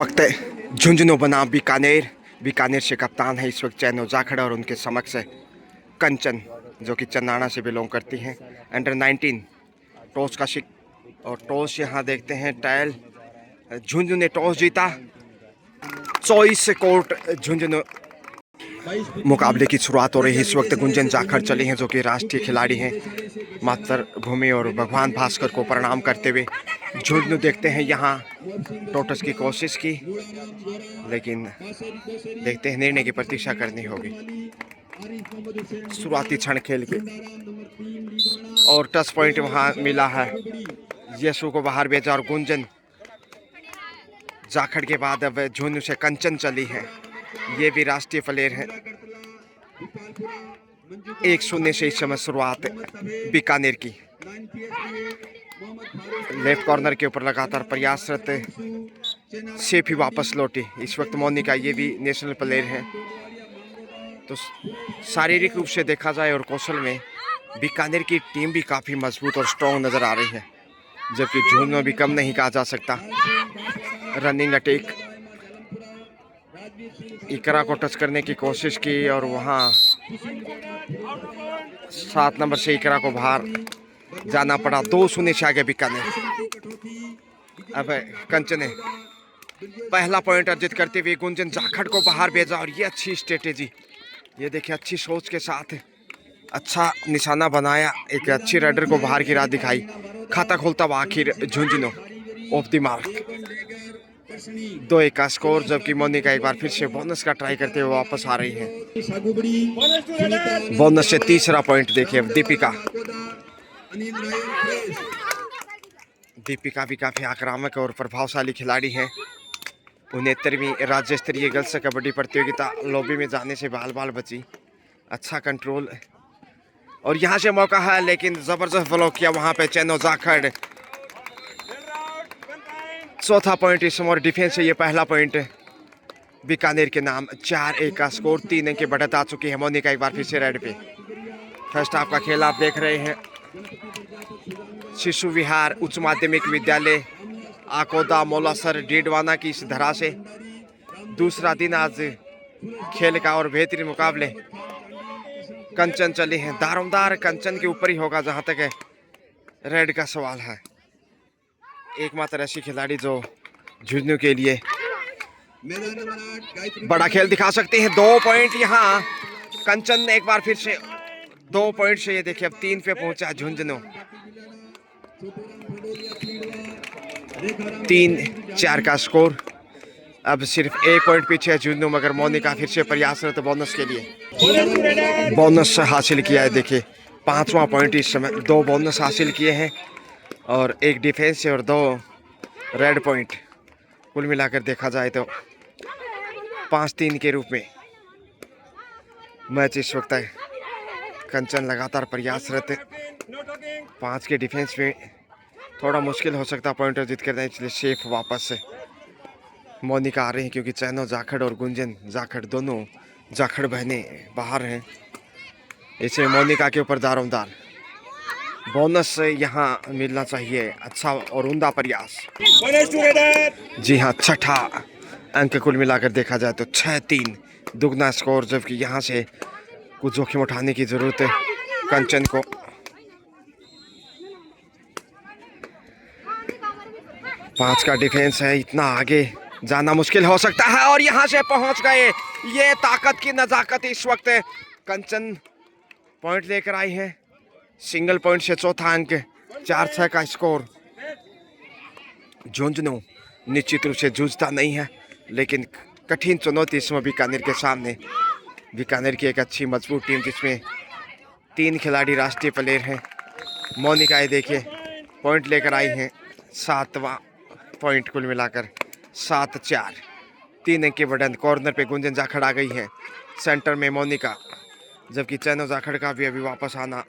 वक्त झुंझुनू बनाम बीकानेर। बीकानेर से कप्तान है इस वक्त चैनो जाखड़ और उनके समक्ष है कंचन जो कि चंदाना से बिलोंग करती हैं। अंडर 19 टॉस का शिक और टॉस यहाँ देखते हैं टायल। झुंझुनू ने टॉस जीता। चॉइस कोर्ट झुंझुनू मुकाबले की शुरुआत हो रही है। इस वक्त गुंजन जाखड़ चले हैं जो कि राष्ट्रीय खिलाड़ी हैं। मातृभूमि और भगवान भास्कर को प्रणाम करते हुए झुंझुनू देखते हैं यहाँ टोटस की कोशिश की, लेकिन देखते हैं निर्णय की प्रतीक्षा करनी होगी। शुरुआती क्षण खेल के और टच पॉइंट वहां मिला है। यशु को बाहर भेजा और गुंजन जाखड़ के बाद अब झुंझुनू से कंचन चली है। ये भी राष्ट्रीय प्लेयर है। 1-0 से इस समय शुरुआत बीकानेर की। लेफ्ट कॉर्नर के ऊपर लगातार प्रयासरत सेफ ही वापस लौटी। इस वक्त मोनिका ये भी नेशनल प्लेयर है। तो शारीरिक रूप से देखा जाए और कौशल में बीकानेर की टीम भी काफ़ी मजबूत और स्ट्रॉन्ग नज़र आ रही है, जबकि झुंझुनू भी कम नहीं कहा जा सकता। रनिंग अटैक इकरा को टच करने की कोशिश की और वहाँ 7 नंबर से इकरा को बाहर जाना पड़ा। 2-0 से आगे बीकानेर। अब कंचन ने पहला पॉइंट अर्जित करते हुए गुंजन जाखड़ को बाहर भेजा और ये अच्छी स्ट्रेटेजी, ये देखिए अच्छी सोच के साथ अच्छा निशाना बनाया। एक अच्छी राइडर को बाहर की राह दिखाई। खाता खोलता हुआ आखिर झुंझुनू ऑफ द मार्क। 2-1 का स्कोर, जबकि मोनिका एक बार फिर से बोनस का ट्राई करते हुए वापस आ रही है। बोनस से तीसरा पॉइंट देखिए दीपिका। दीपिका भी काफी आक्रामक और प्रभावशाली खिलाड़ी हैं। 69वीं राज्य स्तरीय गर्ल्स कबड्डी प्रतियोगिता लॉबी में जाने से बाल बाल बची। अच्छा कंट्रोल और यहाँ से मौका है, लेकिन जबरदस्त ब्लॉक किया वहां पे चैनो जाखड़। चौथा पॉइंट इस समय डिफेंस से ये पहला पॉइंट बीकानेर के नाम। 4-1 का स्कोर। 3 अंक की बढ़त आ चुकी है। मोनिका एक बार फिर से रेड पे। फर्स्ट हाफ का खेल आप देख रहे हैं। शिशु विहार उच्च माध्यमिक विद्यालय आकोदा मोलासर डीडवाना की इस धरा से दूसरा दिन आज खेल का और बेहतरीन मुकाबले कंचन चले हैं। दारोमदार कंचन के ऊपर ही होगा जहां तक रेड का सवाल है। एकमात्र ऐसी खिलाड़ी जो झुंझुनू के लिए बड़ा खेल दिखा सकते हैं। 2 पॉइंट यहाँ कंचन ने एक बार फिर से 2 पॉइंट से ये देखिए अब 3 पे पहुंचा झुंझुनू। 3-4 का स्कोर। अब सिर्फ 1 पॉइंट पीछे है झुंझुनू, मगर मोनिका फिर से प्रयासरत बोनस के लिए। बोनस हासिल किया है। देखिए 5वां पॉइंट इस समय। 2 बोनस हासिल किए हैं और 1 डिफेंस से और 2 रेड पॉइंट। कुल मिलाकर देखा जाए तो 5-3 के रूप में मैच इस वक्त है। कंचन लगातार प्रयासरत। 5 के डिफेंस में थोड़ा मुश्किल हो सकता पॉइंट अर्जित करना, इसलिए सेफ वापस से मोनिका आ रही है, क्योंकि चैनो जाखड़ और गुंजन जाखड़ दोनों जाखड़ बहनें बाहर हैं। इसे मोनिका के ऊपर दारोमदार बोनस यहाँ मिलना चाहिए। अच्छा और उम्दा प्रयास। जी हाँ, छठा अंक कुल मिलाकर देखा जाए तो 6-3 दुगना स्कोर, जबकि यहाँ से कुछ जोखिम उठाने की जरूरत है कंचन को। पांच का डिफेंस है, इतना आगे जाना मुश्किल हो सकता है और यहाँ से पहुंच गए। ये ताकत की नजाकत इस वक्त कंचन पॉइंट लेकर आई है। सिंगल पॉइंट से चौथा अंक। 4-6 का स्कोर। झुंझुनू निश्चित रूप से जूझता नहीं है, लेकिन कठिन चुनौती इसमें बीकानेर के सामने। बीकानेर की एक अच्छी मजबूत टीम जिसमें 3 खिलाड़ी राष्ट्रीय प्लेयर हैं। मोनिका ये देखिए पॉइंट लेकर आई हैं। 7वां पॉइंट कुल मिलाकर 7-4। 3 अंक की बढ़त। कॉर्नर पे गुंजन जाखड़ आ गई है। सेंटर में मोनिका, जबकि चैनो जाखड़ का भी अभी वापस आना,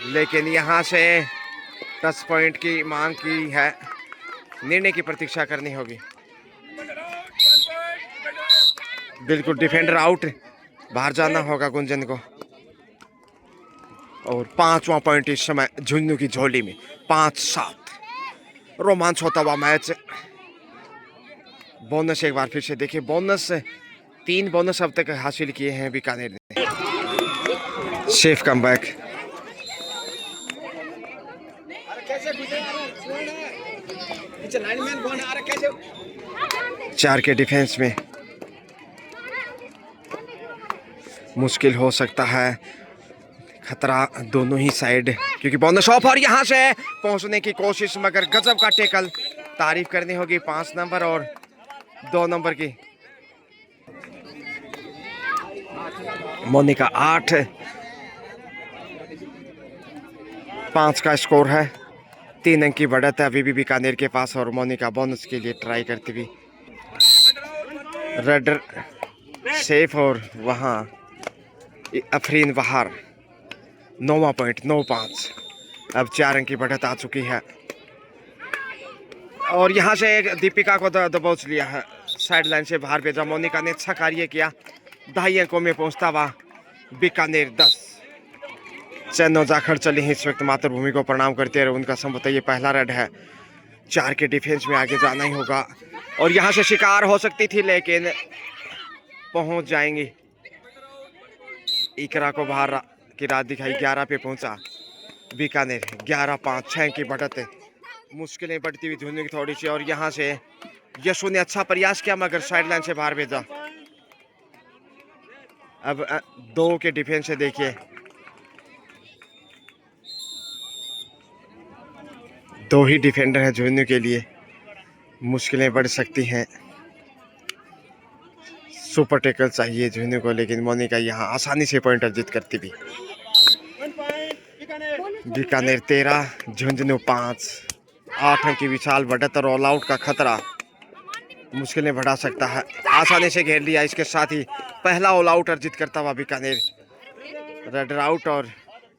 लेकिन यहाँ से टच पॉइंट की मांग की है। निर्णय की प्रतीक्षा करनी होगी। बिल्कुल डिफेंडर आउट, बाहर जाना होगा गुंजन को। और 5वां पॉइंट इस समय झुंझुनू की झोली में। 5-7 रोमांच होता हुआ मैच बोनस एक बार फिर से देखिए, बोनस 3 बोनस अब तक हासिल किए हैं बीकानेर ने। Safe comeback. 4 के डिफेंस में मुश्किल हो सकता है, खतरा दोनों ही साइड, क्योंकि बोनस ऑफ और यहां से पहुंचने की कोशिश, मगर गजब का टेकल। तारीफ करनी होगी 5 नंबर और 2 नंबर की। मोनिका 8, 5 का स्कोर है। 3 अंक की बढ़त है अभी भी बीकानेर के पास, और मोनिका बोनस के लिए ट्राई करती हुई। रेडर सेफ और वहां अफरीन बाहर। 9वां पॉइंट, 9-5। अब 4 अंक की बढ़त आ चुकी है, और यहाँ से दीपिका को दबोच लिया है, साइड लाइन से बाहर भेजा। मोनिका ने अच्छा कार्य किया। 2.5 अंकों में पहुंचता हुआ बीकानेर 10। चैनो जाखड़ चली है इस वक्त मातृभूमि को प्रणाम करते रहे। उनका संभवतः ये पहला रेड है। 4 के डिफेंस में आगे जाना ही होगा, और यहाँ से शिकार हो सकती थी, लेकिन पहुंच जाएंगी। इकरा को बाहर की रात दिखाई। 11 पे पहुंचा बीकानेर। 11-5, 6 की बढ़त है। मुश्किलें बढ़ती हुई धुंधली थोड़ी सी, और यहाँ से यशु ने अच्छा प्रयास किया, मगर साइड लाइन से बाहर भेजा। अब 2 के डिफेंस से देखिए, 2 ही डिफेंडर है झुन्नू के लिए, मुश्किलें बढ़ सकती हैं। सुपर टैकल चाहिए झुन्नू को, लेकिन मोनिका यहाँ आसानी से पॉइंट अर्जित करती भी। बीकानेर 13, झुंझुनू 5। 8 अंक की विशाल बढ़त और ऑल आउट का खतरा मुश्किलें बढ़ा सकता है। आसानी से घेर लिया, इसके साथ ही पहला ऑल आउट अर्जित करता हुआ बीकानेर। रेडर आउट और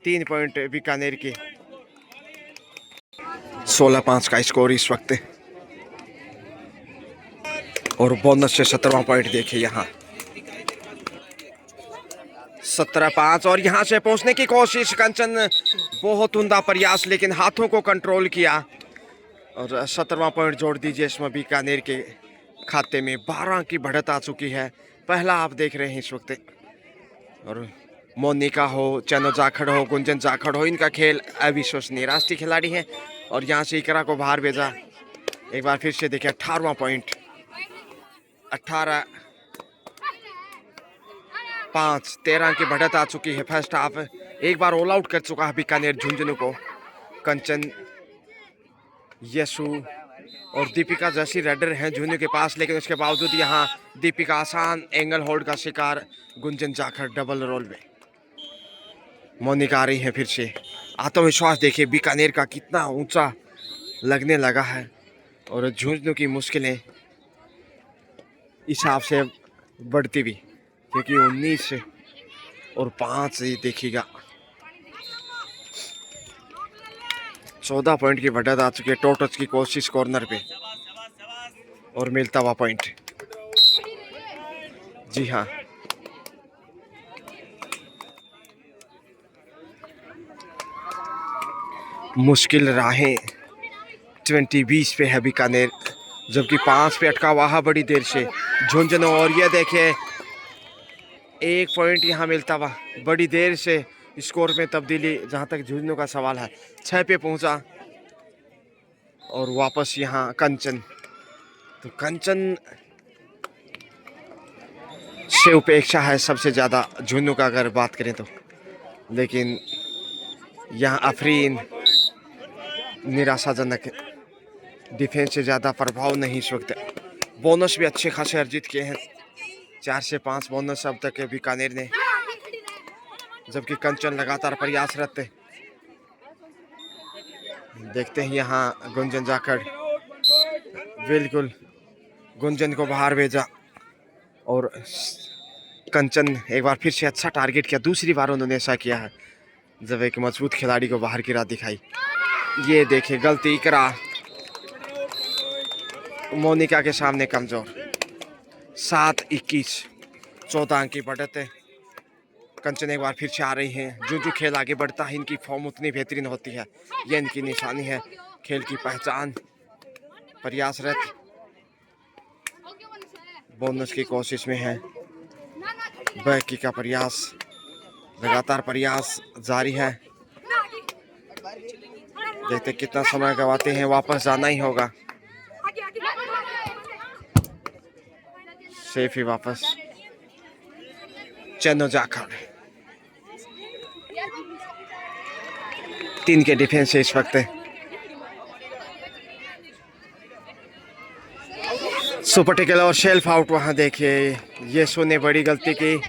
3 पॉइंट बीकानेर के। 16-5 का स्कोर इस वक्त, और बोनस से 17वां पॉइंट देखिए यहाँ। 17-5, और यहाँ से पहुंचने की कोशिश। कंचन बहुत उम्दा प्रयास, लेकिन हाथों को कंट्रोल किया, और 17वां पॉइंट जोड़ दीजिए इसमें बीकानेर के खाते में। 12 की बढ़त आ चुकी है। पहला आप देख रहे हैं इस वक्त, और मोनिका हो, चैनो जाखड़ हो, गुंजन जाखड़ हो, इनका खेल अविश्वसनीय। राष्ट्रीय खिलाड़ी हैं, और यहाँ से इकरा को बाहर भेजा। एक बार फिर से देखिए, 18वां पॉइंट। 18-5, 13 की बढ़त आ चुकी है। फर्स्ट हाफ एक बार ऑल आउट कर चुका है बीकानेर झुंझुनू को। कंचन, यशु और दीपिका जैसी रेडर हैं झुन्नू के पास, लेकिन उसके बावजूद यहाँ दीपिका आसान एंगल होल्ड का शिकार। गुंजन जाखड़ डबल रोल में। मोनिका आ रही है फिर से। आत्मविश्वास देखिए बीकानेर का कितना ऊंचा लगने लगा है, और झुंझुनू की मुश्किलें इस हिसाब से बढ़ती भी, क्योंकि 19 और 5 देखिएगा। 14 पॉइंट की बढ़त आ चुकी है। टो टच की कोशिश कॉर्नर पे, और मिलता हुआ पॉइंट। जी हाँ, मुश्किल राहें 20-20 पे है बीकानेर, जबकि 5 पे अटका हुआ है बड़ी देर से झुंझुनू। और ये देखिए, 1 पॉइंट यहाँ मिलता हुआ बड़ी देर से स्कोर में तब्दीली। जहाँ तक झुंझुनू का सवाल है, 6 पे पहुँचा, और वापस यहाँ कंचन। तो कंचन से उपेक्षा है सबसे ज़्यादा झुंझुनू का अगर बात करें तो, लेकिन यहाँ अफरीन निराशाजनक। डिफेंस से ज़्यादा प्रभाव नहीं इस वक्त। बोनस भी अच्छे खासे अर्जित किए हैं। 4 से 5 बोनस अब तक बीकानेर ने, जबकि कंचन लगातार प्रयासरत। देखते हैं यहाँ गुंजन जाखड़, बिल्कुल गुंजन को बाहर भेजा, और कंचन एक बार फिर से अच्छा टारगेट किया। दूसरी बार उन्होंने ऐसा किया है जब एक मजबूत खिलाड़ी को बाहर की राह दिखाई। ये देखिए गलती इकरा, मोनिका के सामने कमजोर। 7-21, 14 अंक की बढ़त है। कंचन एक बार फिर से आ रही हैं। जो खेल आगे बढ़ता है, इनकी फॉर्म उतनी बेहतरीन होती है। ये इनकी निशानी है, खेल की पहचान, प्रयासरत। बोनस की कोशिश में है। बैकी का प्रयास, लगातार प्रयास जारी है। देखते कितना समय गवाते हैं, वापस जाना ही होगा। सेफ ही वापस। चेनो जाखड़ 3 के डिफेंस है इस वक्त। सुपर टिकल और शेल्फ आउट। वहां देखिए येसु ने बड़ी गलती की,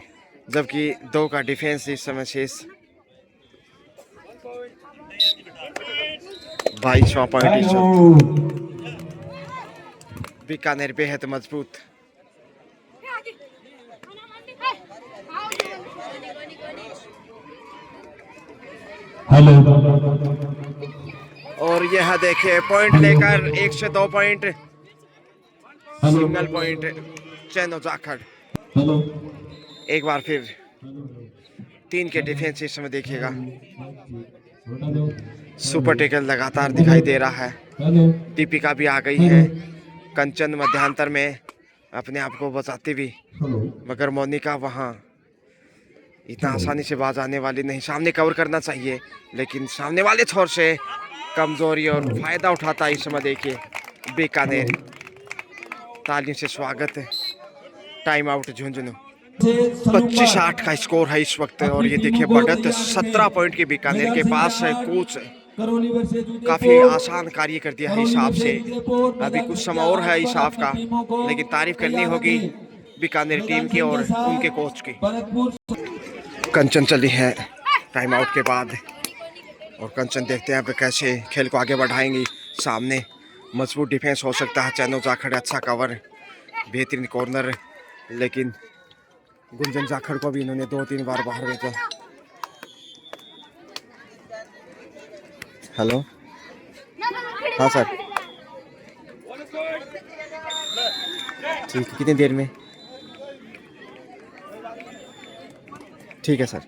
जबकि 2 का डिफेंस इस समय शेष। 22वां पॉइंट इस वक्त। बीकानेर बेहद मजबूत। और यह देखिए पॉइंट लेकर 1 से 2 पॉइंट, सिंगल पॉइंट चेनो जाखड़। एक बार फिर 3 के डिफेंस इस समय देखिएगा। सुपर टेकल लगातार दिखाई दे रहा है। दीपिका भी आ गई है कंचन मध्यांतर में अपने आप को बचाती हुई, मगर मोनिका वहां इतना आसानी से बाज आने वाली नहीं। सामने कवर करना चाहिए, लेकिन सामने वाले छोर से कमजोरी और फायदा उठाता इस समय देखिए बीकानेर। तालियों से स्वागत है। Time out Jhunjhunu. 25-8 का स्कोर है इस वक्त। और ये देखिए बढ़त 17 पॉइंट के बीकानेर के पास है। कोच काफी आसान कार्य कर दिया है हिसाब से। अभी कुछ समय और है हिसाब का, लेकिन तारीफ करनी होगी बीकानेर टीम की और उनके कोच की। कंचन चली है टाइम आउट के बाद, और कंचन देखते हैं अब कैसे खेल को आगे बढ़ाएंगी। सामने मजबूत डिफेंस हो सकता है चेनो जाखड़। अच्छा कवर, बेहतरीन कॉर्नर, लेकिन गुंजन जाखड़ को भी इन्होंने 2-3 बार बाहर भेजा। हेलो, हाँ सर, ठीक है, कितनी देर में? ठीक है सर।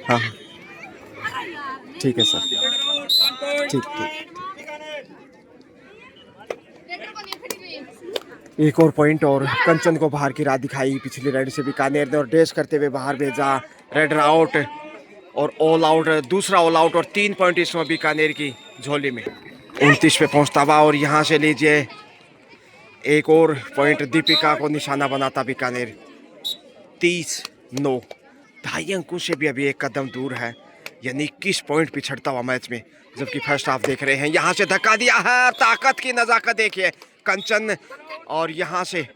हाँ हाँ ठीक है सर, ठीक ठीक। एक और पॉइंट और कंचन को बाहर की राह दिखाई पिछली राइड से बीकानेर ने, और डैश करते हुए बाहर भेजा। रेड आउट और ऑल आउट, दूसरा ऑल आउट, और 3 पॉइंट इस समय बीकानेर की झोली में। 29 पे पहुंचता हुआ, और यहाँ से लीजिए एक और पॉइंट दीपिका को निशाना बनाता बीकानेर। 30-9, 2.5 अंकों से भी अभी एक कदम दूर है, यानी 21 पॉइंट पिछड़ता हुआ मैच में। जबकि फर्स्ट हाफ देख रहे हैं, यहाँ से धक्का दिया है, ताकत की नजाकत देखिए कंचन, और यहाँ से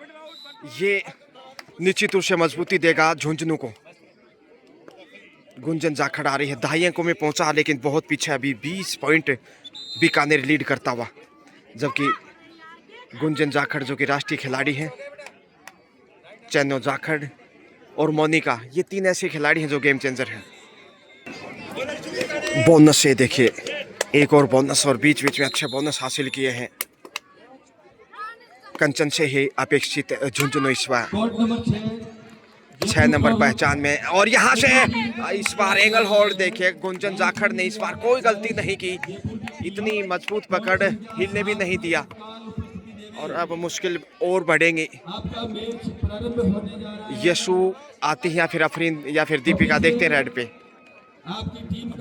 ये निश्चित रूप से मजबूती देगा झुंझुनू को। गुंजन जाखड़ आ रही है, 2.5 अंकों में पहुंचा, लेकिन बहुत पीछे अभी 20 पॉइंट बीकानेर लीड करता हुआ। जबकि गुंजन जाखड़ जो कि राष्ट्रीय खिलाड़ी हैं, चेनो जाखड़ और मोनिका, ये 3 ऐसे खिलाड़ी हैं जो गेम चेंजर हैं। बोनस से देखिए एक और बोनस, और बीच बीच में अच्छे बोनस हासिल किए हैं। कंचन से ही अपेक्षित झुंझुनू इस बार 6 नंबर पहचान में, और यहाँ से इस बार एंगल होल्ड देखिए गुंजन जाखड़ ने इस बार कोई गलती नहीं की। इतनी मजबूत पकड़ हिलने भी नहीं दिया, और अब मुश्किल और बढ़ेंगे। यशु आती है या फिर अफरीन या फिर दीपिका, देखते हैं रेड पे।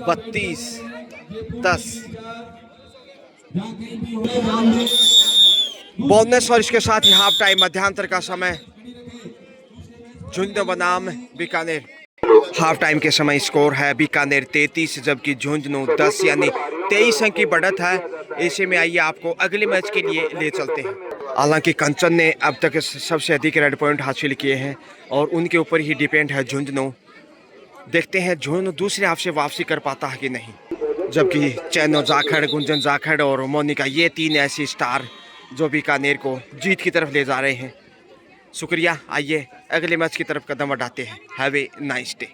32-10 बोनस, और इसके साथ ही हाफ टाइम मध्यांतर का समय। झुंझुनू बनाम बीकानेर। हाफ टाइम के समय स्कोर है बीकानेर 33, जबकि झुंझुनू 10, यानी 23 अंक की बढ़त है। ऐसे में आइए आपको अगले मैच के लिए ले चलते हैं। हालांकि कंचन ने अब तक सबसे अधिक रेड पॉइंट हासिल किए हैं, और उनके ऊपर ही डिपेंड है झुंझुनू। देखते हैं झुंझुनू दूसरे हाफ से वापसी कर पाता है कि नहीं। जबकि चेनो जाखड़, गुंजन जाखड़ और मोनिका, ये 3 ऐसी स्टार जो बीकानेर को जीत की तरफ ले जा रहे हैं। शुक्रिया, आइए अगले मैच की तरफ कदम बढ़ाते हैं। Have a nice day.